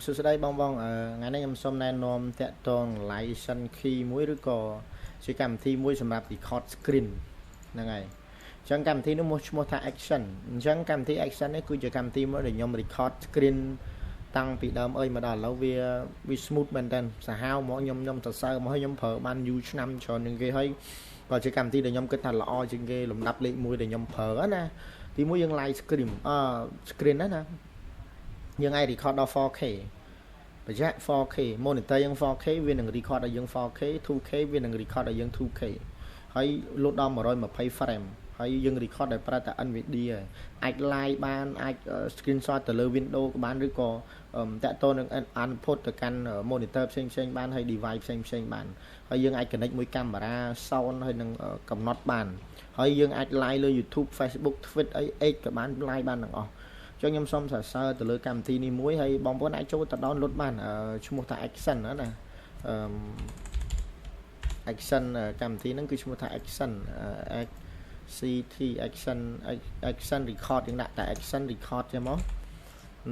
សួស្តីបងថ្ងៃនេះខ្ញុំសូមណែនាំតាក់ទង license key មួយឬក៏ជាកម្មវិធីមួយសម្រាប់ record screen ហ្នឹងហើយអញ្ចឹងកម្មវិធីនោះឈ្មោះថា Action អញ្ចឹងកម្មវិធី Action នេះគឺជាកម្មវិធីមួយដែលខ្ញុំ record screen តាំងពីដើមមកដល់ឥឡូវវា smooth មែនតើសាហាវហ្មងខ្ញុំសរសើរមកខ្ញុំប្រើបានយូរឆ្នាំច្រើនជាងគេហើយក៏ជាកម្មវិធីដែលខ្ញុំគិតថាល្អជាងគេលំដាប់លេខ1ដែលខ្ញុំប្រើណាទី1យើង live screen screen ណាយើងអាច record ដល់ 4K ប្រយ័ត្ន 4K monitor យើង 4K វានឹង record ឲ្យយើង 4K 2K វានឹង record ឲ្យយើង 2K ហើយលោតដល់120 frame ហើយយើង record ដោយប្រើតែ NVIDIA អាច live បានអាច screenshot ទៅលើ Windows ក៏បានឬក៏តាក់ទងនឹង input ទៅកាន់ monitor ផ្សេងៗបានហើយ device ផ្សេងៗបានហើយយើងអាច connect មួយកាមេរ៉ា sound ហើយនឹងកំណត់បានហើយយើងអាច live លើ YouTube Facebook Twitter អីក៏បាន live បានទាំងអស់ចឹងខ្ញុំសូមសរសើរទៅលើកម្មវិធីនេះមួយហើយបងប្អូនអាចចូលទៅ download បានឈ្មោះថា Action ណាAction កម្មវិធីហ្នឹងគឺឈ្មោះថា Action CT Action Record យើងដាក់តែ Action Record ចឹងមក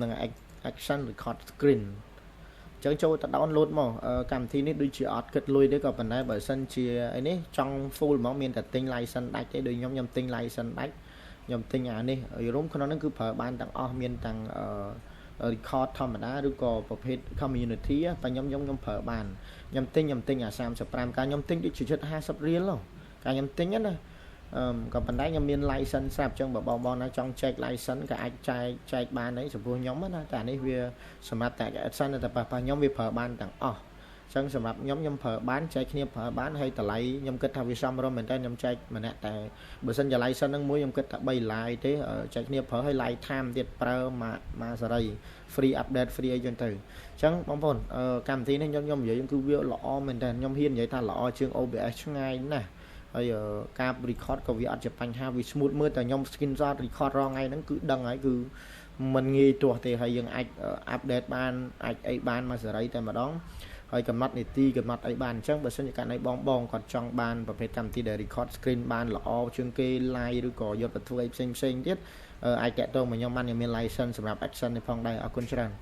នឹង Action Record Screen ចឹងចូលទៅ download មកកម្មវិធីនេះដូចជាអត់គិតលុយទេក៏ប៉ុន្តែបើសិនជាអីនេះចង់ full ហ្មងមានតែទិញ license ដាច់ទេដូចខ្ញុំទិញ license ដាច់ខ្ញុំទិញអានេះរួមក្នុងហ្នឹងគឺប្រើបានទាំងអស់មានទាំងrecord ធម្មតាឬក៏ប្រភេទ community តែខ្ញុំប្រើបានខ្ញុំទិញអា35កាលខ្ញុំទិញដូចជាជិត50រៀលកាលខ្ញុំទិញណាក៏ប៉ុន្តែខ្ញុំមាន license ស្រាប់ចឹងបើបងណាចង់ចែក license ក៏អាចចែកបានដែរចំពោះខ្ញុំណាតែនេះវាសម្រាប់តែ Action តែប៉ះខ្ញុំវាប្រើបានទាំងអស់ចឹងសម្រាប់ខ្ញុំប្រើបានចែកគ្នាប្រើបានហើយតម្លៃខ្ញុំគិតថាវាសមរម្យមែនតើខ្ញុំចែកម្នាក់តែបើសិនជា license ហ្នឹងមួយខ្ញុំគិតថា3ដុល្លារទេចែកគ្នាប្រើឲ្យ live time ទៀតប្រើមួយសេរី free update free អីចឹងទៅចឹងបងប្អូនកម្មវិធីនេះខ្ញុំនិយាយគឺវាល្អមែនតើខ្ញុំហ៊ាននិយាយថាល្អជាង OBS ឆ្ងាយណាស់ហើយការ record ក៏វាអត់ជាបញ្ហាវា smooth មើលតែខ្ញុំ screenshot record រាល់ថ្ងៃហ្នឹងគឺដឹងហើយគឺมันងាយទាស់ទេហើយយើងអាច update បានអាចអីបានមួយសេរីតែម្ដងហើយកំណត់នីតិកំណត់អីបានអញ្ចឹងបើសិនជាករណីបងគាត់ចង់បានប្រភេទកម្មវិធីដែល record screen បានល្អជាងគេ live ឬក៏យកទៅធ្វើអីផ្សេងទៀតអាចតាក់ទងមកខ្ញុំបានខ្ញុំមាន license សម្រាប់ Action នេះផងដែរអរគុណច្រើន